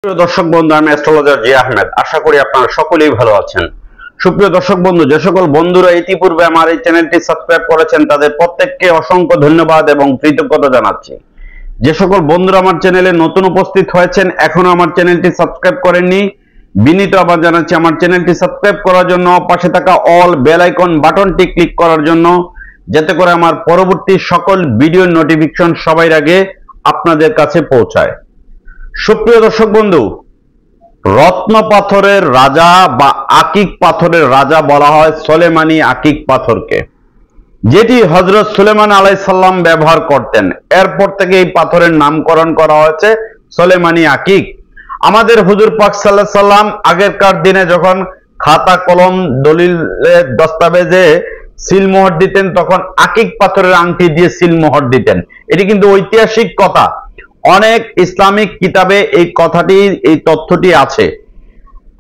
প্রিয় দর্শক বন্ধু, আমি অ্যাস্ট্রোলজার জি আহমেদ। আশা করি আপনারা সকলেই ভালো আছেন। সুপ্রিয় দর্শক বন্ধু, যে সকল বন্ধুরা ইতিপূর্বে আমার এই চ্যানেলটি সাবস্ক্রাইব করেছেন তাদের প্রত্যেককে অসংখ্য ধন্যবাদ এবং কৃতজ্ঞতা জানাচ্ছি। যে সকল বন্ধুরা আমার চ্যানেলে নতুন উপস্থিত হয়েছেন, এখনো আমার চ্যানেলটি সাবস্ক্রাইব করেননি, বিনীত আহ্বান জানাচ্ছি আমার চ্যানেলটি সাবস্ক্রাইব করার জন্য, পাশে থাকা অল বেল আইকন বাটনটি ক্লিক করার জন্য, যাতে করে আমার পরবর্তী সকল ভিডিওর নোটিফিকেশন সবার আগে আপনাদের কাছে পৌঁছায়। সুপ্রিয় দর্শক বন্ধু, রত্ন পাথরের রাজা বা আকিক পাথরের রাজা বলা হয় সোলেমানি আকিক পাথরকে, যেটি হযরত সুলেমান আলাইহিস সালাম ব্যবহার করতেন। এরপর থেকে এই পাথরের নামকরণ করা হয়েছে সোলেমানি আকিক। আমাদের হুজুর পাক সাল্লাল্লাহু আলাইহি সাল্লাম আগেরকার দিনে যখন খাতা কলম দলিল দস্তাবেজে সিলমোহর দিতেন, তখন আকিক পাথরের আংটি দিয়ে সিলমোহর দিতেন। এটি কিন্তু ঐতিহাসিক কথা। অনেক ইসলামিক কিতাবে এই কথাটি, এই তথ্যটি আছে।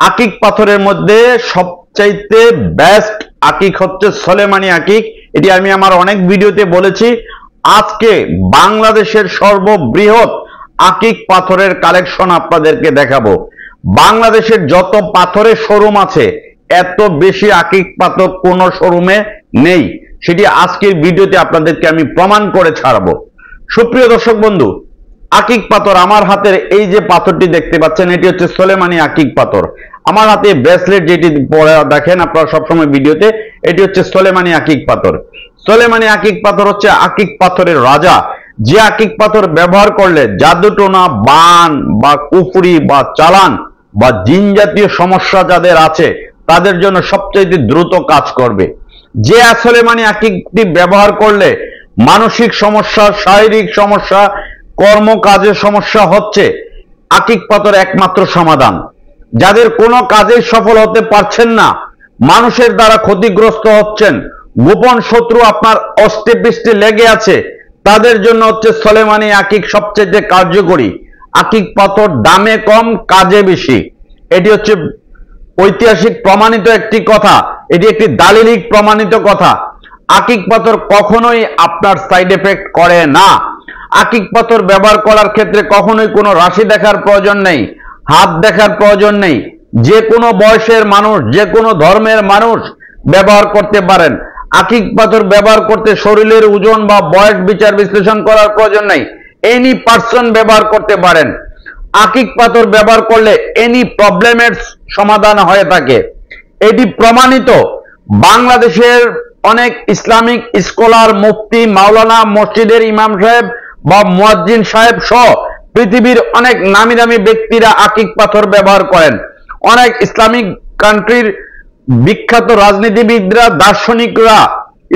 আকিক পাথরের মধ্যে সবচাইতে বেস্ট আকিক হচ্ছে সোলেমানি আকিক। এটি আমি আমার অনেক ভিডিওতে বলেছি। আজকে বাংলাদেশের সর্ববৃহৎ আকিক পাথরের কালেকশন আপনাদেরকে দেখাবো। বাংলাদেশের যত পাথরের শোরুম আছে, এত বেশি আকিক পাথর কোনো শোরুমে নেই। সেটি আজকের ভিডিওতে আপনাদেরকে আমি প্রমাণ করে ছাড়বো। সুপ্রিয় দর্শক বন্ধু, আকিক পাথর, আমার হাতের এই যে পাথরটি দেখতে পাচ্ছেন, এটি হচ্ছে সোলেমানি আকিক পাথর। আমার হাতে ব্রেসলেট যেটি পরে দেখেন আপনারা সবসময় ভিডিওতে, এটি হচ্ছে সোলেমানি আকিক পাথর। সোলেমানি আকিক পাথর হচ্ছে আকিক পাথরের রাজা, যে আকিক পাথর ব্যবহার করলে জাদুটোনা, বান বা কুফরি বা চালান বা জিন জাতীয় সমস্যা যাদের আছে তাদের জন্য সবচেয়ে দ্রুত কাজ করবে। যে সোলেমানি আকিকটি ব্যবহার করলে মানসিক সমস্যা, শারীরিক সমস্যা, কর্মকাজের সমস্যা হচ্ছে, আকিক পাথর একমাত্র সমাধান। যাদের কোনো কাজে সফল হতে পারছেন না, মানুষের দ্বারা ক্ষতিগ্রস্ত হচ্ছেন, গোপন শত্রু আপনার অস্তে পৃষ্ঠে লেগে আছে, তাদের জন্য হচ্ছে সোলেমানি আকিক সবচেয়ে কার্যকরী। আকিক পাথর দামে কম, কাজে বেশি। এটি হচ্ছে ঐতিহাসিক প্রমাণিত একটি কথা, এটি একটি দালিলিক প্রমাণিত কথা। আকিক পাথর কখনোই আপনার সাইড এফেক্ট করে না। আকিক পাথর ব্যবহার করার ক্ষেত্রে কখনোই কোনো রাশি দেখার প্রয়োজন নেই, হাত দেখার প্রয়োজন নেই। যে কোনো বয়সের মানুষ, যে কোনো ধর্মের মানুষ ব্যবহার করতে পারেন। আকিক পাথর ব্যবহার করতে শরীরের ওজন বা বয়স বিচার বিশ্লেষণ করার প্রয়োজন নেই। এনি পার্সন ব্যবহার করতে পারেন। আকিক পাথর ব্যবহার করলে এনি প্রবলেমের সমাধান হয়ে থাকে। এটি প্রমাণিত। বাংলাদেশের অনেক ইসলামিক স্কলার, মুফতি, মাওলানা, মসজিদের ইমাম সাহেব বা মুয়াজ্জিন সাহেব সহ পৃথিবীর অনেক নামি দামি ব্যক্তিরা আকিক পাথর ব্যবহার করেন। অনেক ইসলামিক কান্ট্রির বিখ্যাত রাজনীতিবিদরা, দার্শনিকরা,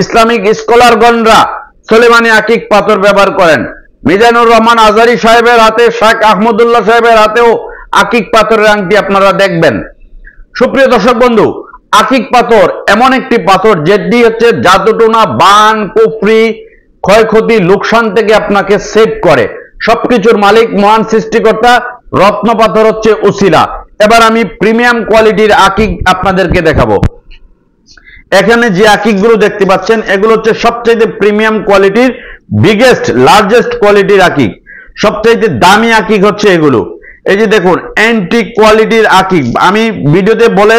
ইসলামিক স্কলারগণরা সোলেমানি আকিক পাথর ব্যবহার করেন। মিজানুর রহমান আজহারী সাহেবের হাতে, শেখ আহমদুল্লাহ সাহেবের হাতেও আকিক পাথরের আংটি আপনারা দেখবেন। সুপ্রিয় দর্শক বন্ধু, আকিক পাথর এমন একটি পাথর যেটি হচ্ছে জাদুটোনা, বান, কুফরি, ক্ষয়ক্ষতি, লোকসান থেকে আপনাকে সেভ করে। সবকিছুর মালিক মহান সৃষ্টিকর্তা। রত্ন পাথর হচ্ছে উসিলা। এবার আমি প্রিমিয়াম কোয়ালিটির আকিক আপনাদেরকে দেখাবো। এখানে যে আকিকগুলো দেখতে পাচ্ছেন, এগুলো হচ্ছে সবচেয়ে প্রিমিয়াম কোয়ালিটির, বিগেস্ট, লার্জেস্ট কোয়ালিটির আকিক। সবচেয়ে দামি আকিক হচ্ছে এগুলো। এই যে দেখুন, অ্যান্টিক কোয়ালিটির আকিক। আমি ভিডিওতে বলে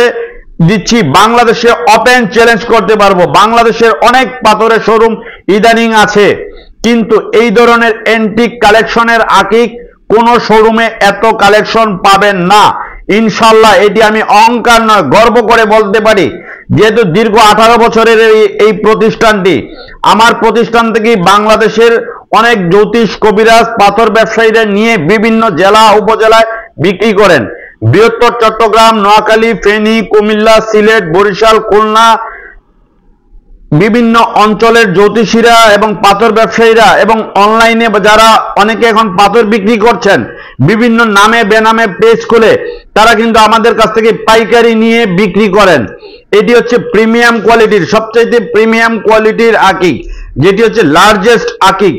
দিচ্ছি, বাংলাদেশে ওপেন চ্যালেঞ্জ করতে পারবো। বাংলাদেশের অনেক পাথরের শোরুম ইদানিং আছে, কিন্তু এই ধরনের অ্যান্টিক কালেকশনের আকিক কোন শোরুমে এত কালেকশন পাবেন না ইনশাল্লাহ। এটি আমি অহংকার নয়, গর্ব করে বলতে পারি, যেহেতু দীর্ঘ 18 বছরের এই প্রতিষ্ঠানটি। আমার প্রতিষ্ঠান থেকেই বাংলাদেশের অনেক জ্যোতিষ, কবিরাজ, পাথর ব্যবসায়ীরা নিয়ে বিভিন্ন জেলা উপজেলায় বিক্রি করেন। বৃহত্তর চট্টগ্রাম, নোয়াখালী, ফেনী, কুমিল্লা, সিলেট, বরিশাল, খুলনা, বিভিন্ন অঞ্চলের জ্যোতিষীরা এবং পাথর ব্যবসায়ীরা এবং অনলাইনে যারা অনেকে এখন পাথর বিক্রি করছেন, বিভিন্ন নামে বেনামে পেজ খুলে, তারা কিন্তু আমাদের কাছ থেকে পাইকারি নিয়ে বিক্রি করেন। এটি হচ্ছে প্রিমিয়াম কোয়ালিটির, সবচেয়ে প্রিমিয়াম কোয়ালিটির আকিক, যেটি হচ্ছে লার্জেস্ট আকিক।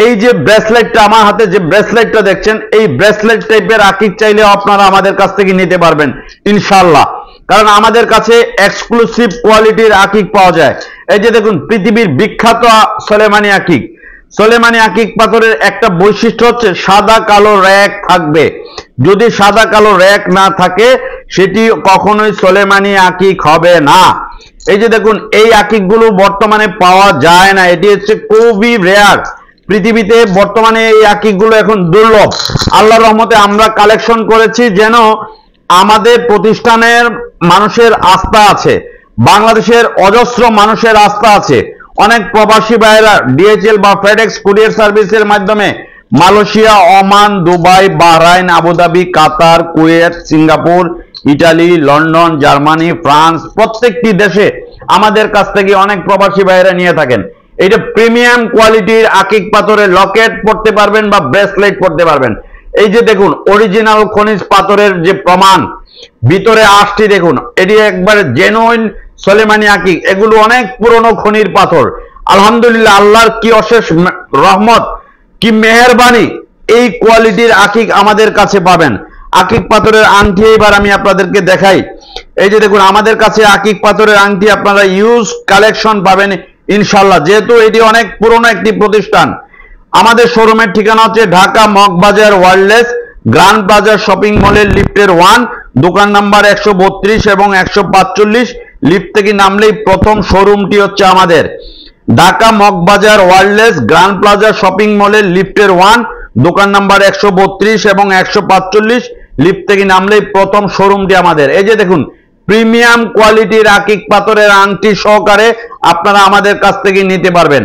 এই যে ব্রেসলেটটা আমার হাতে, যে ব্রেসলেটটা দেখছেন, এই ব্রেসলেট টাইপের আকিক চাইলেও আপনারা আমাদের কাছ থেকে নিতে পারবেন ইনশাল্লাহ। কারণ আমাদের কাছে এক্সক্লুসিভ কোয়ালিটির আকিক পাওয়া যায়। এই যে দেখুন, পৃথিবীর বিখ্যাত সোলেমানি আকিক। সোলেমানি আকিক পাথরের একটা বৈশিষ্ট্য হচ্ছে সাদা কালো র্যাক থাকবে। যদি সাদা কালো র্যাক না থাকে সেটি কখনোই সোলেমানি আকিক হবে না। এই যে দেখুন, এই আকিকগুলো বর্তমানে পাওয়া যায় না, এটি হচ্ছে খুবই রেয়ার। পৃথিবীতে বর্তমানে এই আকিকগুলো এখন দুর্লভ। আল্লাহর রহমতে আমরা কালেকশন করেছি, যেন আমাদের প্রতিষ্ঠানের মানুষের আস্থা আছে, বাংলাদেশের অজস্র মানুষের আস্থা আছে। অনেক প্রবাসী ভাইয়েরা ডিএচএল বা ফেডেক্স কুরিয়ার সার্ভিসের মাধ্যমে Malaysia, Oman, Dubai, Bahrain, Abu Dhabi, Qatar, Kuwait, Singapore, Italy, London, Germany, France, প্রত্যেকটি দেশে আমাদের কাছ থেকে অনেক প্রবাসী ভাইয়েরা নিয়ে থাকেন। এটা প্রিমিয়াম কোয়ালিটির আকিক পাথরের লকেট পড়তে পারবেন বা ব্রেসলেট পড়তে পারবেন। এই যে দেখুন, অরিজিনাল খনিজ পাথরের যে প্রমাণ, ভিতরে আঁশটি দেখুন, এটি একবারে জেনুইন সোলেমানি আকিক। এগুলো অনেক পুরনো খনির পাথর। আলহামদুলিল্লাহ, আল্লাহর কি অশেষ রহমত, কি মেহেরবানি, এই কোয়ালিটির আকিক আমাদের কাছে পাবেন। আকিক পাথরের আংটি এবার আমি আপনাদেরকে দেখাই। এই যে দেখুন, আমাদের কাছে আকিক পাথরের আংটি আপনারা ইউজ কালেকশন পাবেন ইনশাল্লাহ, যেহেতু এটি অনেক পুরনো একটি প্রতিষ্ঠান। আমাদের শোরুমের ঠিকানা হচ্ছে Dhaka Moghbazar wireless grand plaza shopping মলের লিফটের 1, দোকান নাম্বার 132 এবং 145। লিফট থেকে নামলেই প্রথম শোরুমটি হচ্ছে আমাদের। Dhaka Moghbazar wireless grand plaza shopping মলের লিফটের 1, দোকান নাম্বার 132 এবং 145। লিফট থেকে নামলেই প্রথম শোরুমটি আমাদের। এই যে দেখুন, প্রিমিয়াম কোয়ালিটির আকিক পাথরের আংটি সহকারে আপনারা আমাদের কাছ থেকে নিতে পারবেন।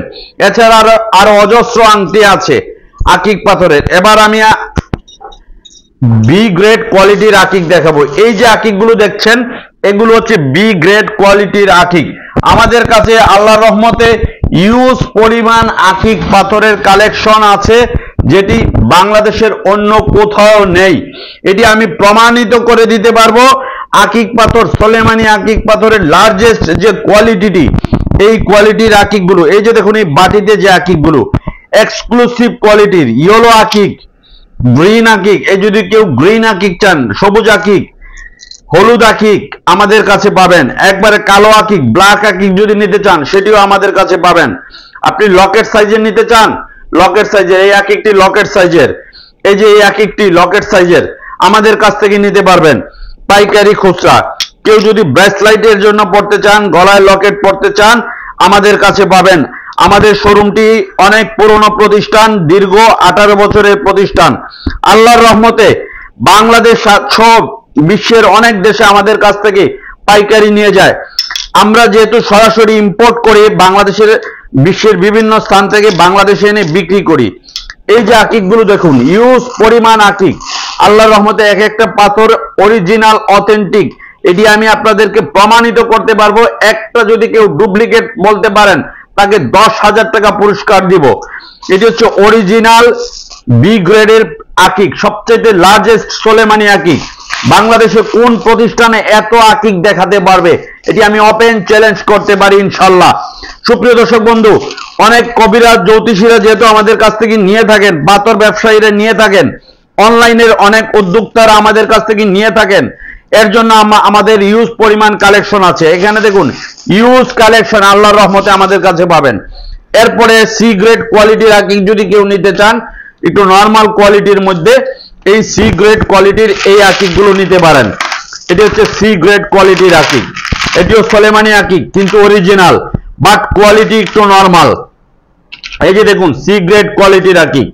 এছাড়া আরো অজস্র আংটি আছে আকিক পাথরের। এবার আমি বি গ্রেড কোয়ালিটির আকিক দেখাবো। এই যে আকিকগুলো দেখছেন, এগুলো হচ্ছে বি গ্রেড কোয়ালিটির আকিক। আমাদের কাছে আল্লাহর রহমতে ইউজ পরিমাণ আকিক পাথরের কালেকশন আছে, যেটি বাংলাদেশের অন্য কোথাও নেই। এটি আমি প্রমাণিত করে দিতে পারবো। আকিক পাথর, সোলেমানি আকিক পাথরের লার্জেস্ট যে কোয়ালিটিটি, এই কোয়ালিটির আকিকগুলো, এই যে দেখুন, এই বাটিতে যে আকিকগুলো এক্সক্লুসিভ কোয়ালিটির ইয়েলো আকিক, গ্রিন আকিক। এই যদি কেউ গ্রিন আকিক চান, সবুজ আকিক, হলুদ আকিক আমাদের কাছে পাবেন। একবারে কালো আকিক, ব্ল্যাক আকিক যদি নিতে চান সেটিও আমাদের কাছে পাবেন। আপনি লকেট সাইজের নিতে চান, লকেট সাইজের এই আকিকটি লকেট সাইজের, এই যে এই আকিকটি লকেট সাইজের আমাদের কাছ থেকে নিতে পারবেন পাইকারি খুচরা। কেউ যদি ব্রেসলাইটের জন্য পড়তে চান, গলায় লকেট পড়তে চান, আমাদের কাছে পাবেন। আমাদের শোরুমটি অনেক পুরনো প্রতিষ্ঠান, দীর্ঘ 18 বছরের প্রতিষ্ঠান। আল্লাহর রহমতে বাংলাদেশ সব বিশ্বের অনেক দেশে আমাদের কাছ থেকে পাইকারি নিয়ে যায়। আমরা যেহেতু সরাসরি ইম্পোর্ট করি, বাংলাদেশের বিশ্বের বিভিন্ন স্থান থেকে বাংলাদেশে এনে বিক্রি করি। এই যে আকিকগুলো দেখুন, ইউজ পরিমাণ আকিক। আল্লাহর রহমতে এক একটা পাথর অরিজিনাল অথেন্টিক। এটি আমি আপনাদেরকে প্রমাণিত করতে পারবো। একটা যদি কেউ ডুপ্লিকেট বলতে পারেন, তাকে 10,000 টাকা পুরস্কার দিব। এটি হচ্ছে অরিজিনাল বি গ্রেডের আকিক, সবচেয়ে লার্জেস্ট সোলেমানি আকিক। বাংলাদেশে কোন প্রতিষ্ঠানে এত আকিক দেখাতে পারবে, এটি আমি ওপেন চ্যালেঞ্জ করতে পারি ইনশাল্লাহ। সুপ্রিয় দর্শক বন্ধু, অনেক কবিরাজ, জ্যোতিষীরা যেহেতু আমাদের কাছ থেকে নিয়ে থাকেন, পাথর ব্যবসায়ীরা নিয়ে থাকেন, অনলাইনের অনেক উদ্যোক্তারা আমাদের কাছ থেকে নিয়ে থাকেন, এর জন্য আমাদের ইউজ পরিমাণ কালেকশন আছে। এখানে দেখুন, ইউজ কালেকশন আল্লাহর রহমতে আমাদের কাছে পাবেন। এরপরে সি গ্রেড কোয়ালিটির আকিক যদি কেউ নিতে চান, একটু নরমাল কোয়ালিটির মধ্যে, এই সি গ্রেড কোয়ালিটির এই আকিকগুলো নিতে পারেন। এটি হচ্ছে সি গ্রেড কোয়ালিটির আকিক। এটিও সোলেমানি আকিক, কিন্তু অরিজিনাল, বাট কোয়ালিটি একটু নরমাল। এই যে দেখুন, সি গ্রেড কোয়ালিটির আকিক,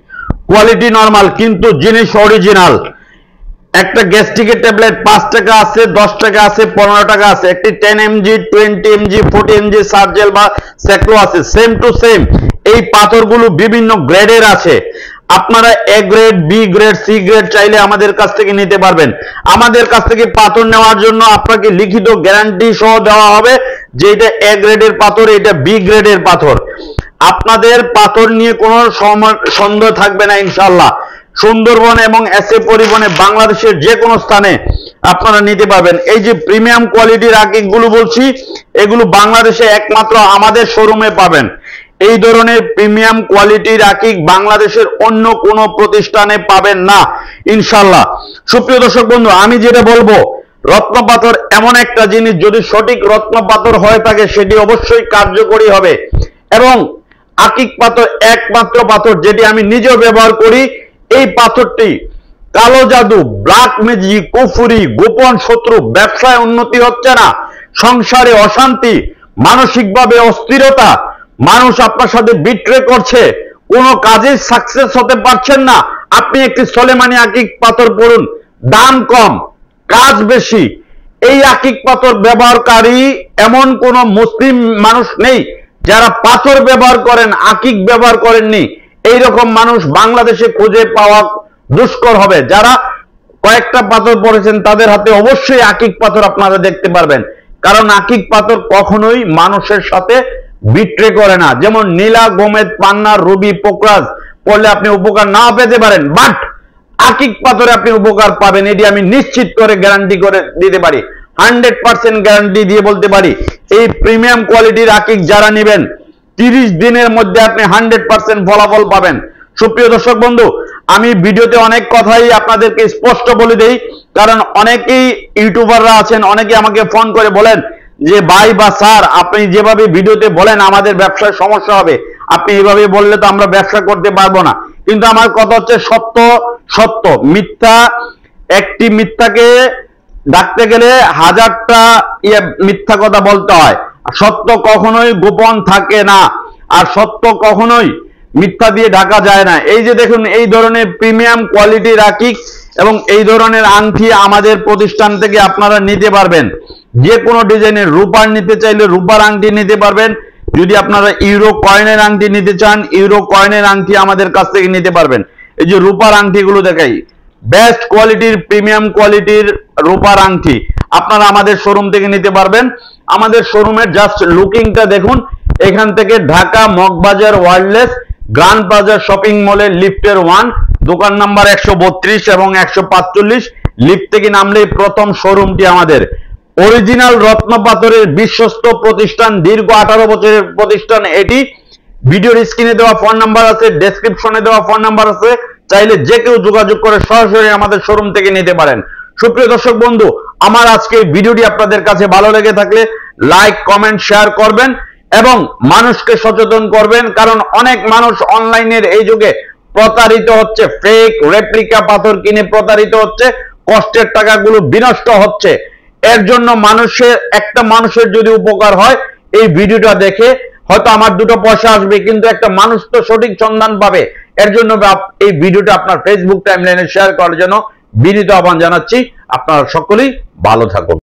কোয়ালিটি নরমাল কিন্তু জিনিস অরিজিনাল। একটা গ্যাস্ট্রিকের ট্যাবলেট 5 টাকা আছে, 10 টাকা আছে, 15 টাকা আছে। একটি 10 mg, 20 mg, 40 mg সার্জেল বা সেক্লো আছে, সেম টু সেম। এই পাথরগুলো বিভিন্ন গ্রেডের আছে। আপনারা A grade, B grade, C grade চাইলে আমাদের কাছ থেকে নিতে পারবেন। আমাদের কাছ থেকে পাথর নেওয়ার জন্য আপনাকে লিখিত গ্যারান্টি সহ দেওয়া হবে যে এটা এ গ্রেডের পাথর, এটা বি গ্রেডের পাথর। আপনাদের পাথর নিয়ে কোনো সন্দেহ থাকবে না ইনশাল্লাহ। সুন্দরবন এবং এসএ পরিবহনে বাংলাদেশের যে কোনো স্থানে আপনারা নিতে পারবেন। এই যে প্রিমিয়াম কোয়ালিটির আকিকগুলো বলছি, এগুলো বাংলাদেশে একমাত্র আমাদের শোরুমে পাবেন। এই ধরনের প্রিমিয়াম কোয়ালিটির আকিক বাংলাদেশের অন্য কোনো প্রতিষ্ঠানে পাবেন না ইনশাল্লাহ। সুপ্রিয় দর্শক বন্ধু, আমি যেটা বলবো, রত্ন পাথর এমন একটা জিনিস, যদি সঠিক রত্ন পাথর হয়ে থাকে সেটি অবশ্যই কার্যকরী হবে। এবং আকিক পাথর একমাত্র পাথর যেটি আমি নিজেও ব্যবহার করি। এই পাথরটি কালো জাদু, ব্ল্যাক ম্যাজিক, কুফরি, গোপন শত্রু, ব্যবসায় উন্নতি হচ্ছে না, সংসারে অশান্তি, মানসিকভাবে অস্থিরতা, মানুষ আপনার সাথে বিট্রে করছে, কোনো কাজে সাকসেস হতে পারছেন না, আপনি একটি সোলেমানি আকিক পাথর পড়ুন, দাম কম, কাজ বেশি। এই আকিক পাথর ব্যবহারকারী এমন কোন মুসলিম মানুষ নেই যারা পাথর ব্যবহার করেন, আকিক ব্যবহার করেননি। এইরকম মানুষ বাংলাদেশে খুঁজে পাওয়া দুষ্কর হবে। যারা কয়েকটা পাথর পড়েছেন তাদের হাতে অবশ্যই আকিক পাথর আপনারা দেখতে পারবেন, কারণ আকিক পাথর কখনোই মানুষের সাথে বিট্রে করে না। যেমন নীলা, গোমেদ, পান্না, রুবি, পোকরাজ পড়লে আপনি উপকার নাও পেতে পারেন, বাট আকিক পাথরে আপনি উপকার পাবেন, এটি আমি নিশ্চিত করে গ্যারান্টি করে দিতে পারি, 100% গ্যারান্টি দিয়ে বলতে পারি। এই প্রিমিয়াম কোয়ালিটির আকিক যারা নেবেন 30 দিনের মধ্যে আপনি 100% ফলাফল পাবেন। সুপ্রিয় দর্শক বন্ধু, আমি ভিডিওতে অনেক কথাই আপনাদেরকে স্পষ্ট বলে দেই, কারণ অনেকেই ইউটিউবাররা আছেন, অনেকে আমাকে ফোন করে বলেন যে ভাই বা স্যার আপনি যেভাবে ভিডিওতে বলেন আমাদের ব্যবসায় সমস্যা হবে, আপনি এভাবে বললে তো আমরা ব্যবসা করতে পারবো না। কিন্তু আমার কথা হচ্ছে সত্য সত্য, মিথ্যা একটি মিথ্যাকে ডাকতে গেলে 1000টা মিথ্যা কথা বলতে হয়। সত্য কখনোই গোপন থাকে না, আর সত্য কখনোই মিথ্যা দিয়ে ঢাকা যায় না। এই যে দেখুন, এই ধরনের প্রিমিয়াম কোয়ালিটির আকিক এবং এই ধরনের আংটি আমাদের প্রতিষ্ঠান থেকে আপনারা নিতে পারবেন। যে কোনো ডিজাইনের রূপার নিতে চাইলে রূপার আংটি নিতে পারবেন। যদি আপনারা ইউরো কয়েনের আংটি নিতে চান, ইউরো কয়েনের আংটি আমাদের কাছ থেকে নিতে পারবেন। এই যে রূপার আংটিগুলো দেখাই, বেস্ট কোয়ালিটির প্রিমিয়াম কোয়ালিটির রূপার আংটি আপনারা আমাদের শোরুম থেকে নিতে পারবেন। আমাদের শোরুমের জাস্ট লুকিংটা দেখুন। এখান থেকে Dhaka Moghbazar ওয়ার্ল্ডলেস grand plaza shopping মলের লিফটের 1, দোকান নাম্বার 132 এবং 145, লিফট থেকে নামলেই প্রথম শোরুমটি আমাদের। অরিজিনাল রত্ন পাথরের বিশ্বস্ত প্রতিষ্ঠান, দীর্ঘ 18 বছরের প্রতিষ্ঠান এটি। ভিডিওর স্ক্রিনে দেওয়া ফোন নাম্বার আছে, ডেসক্রিপশনে দেওয়া ফোন নাম্বার আছে, চাইলে যে কেউ যোগাযোগ করে সরাসরি আমাদের শোরুম থেকে নিতে পারেন। সুপ্রিয় দর্শক বন্ধু, আমার আজকে ভিডিওটি আপনাদের কাছে ভালো লেগে থাকলে লাইক, কমেন্ট, শেয়ার করবেন এবং মানুষকে সচেতন করবেন, কারণ অনেক মানুষ অনলাইনের এই যুগে প্রতারিত হচ্ছে, ফেক রেপ্লিকা পাথর কিনে প্রতারিত হচ্ছে, কষ্টের টাকাগুলো বিনষ্ট হচ্ছে। এর জন্য একটা মানুষের যদি উপকার হয়, এই ভিডিওটা দেখে হয়তো আমার 2 পয়সা আসবে, কিন্তু একটা মানুষ তো সঠিক সন্ধান পাবে। এর জন্য এই ভিডিওটা আপনার ফেসবুক টাইমলাইনে শেয়ার করার জন্য বিনীত আহ্বান জানাচ্ছি। আপনারা সকলেই ভালো থাকুন।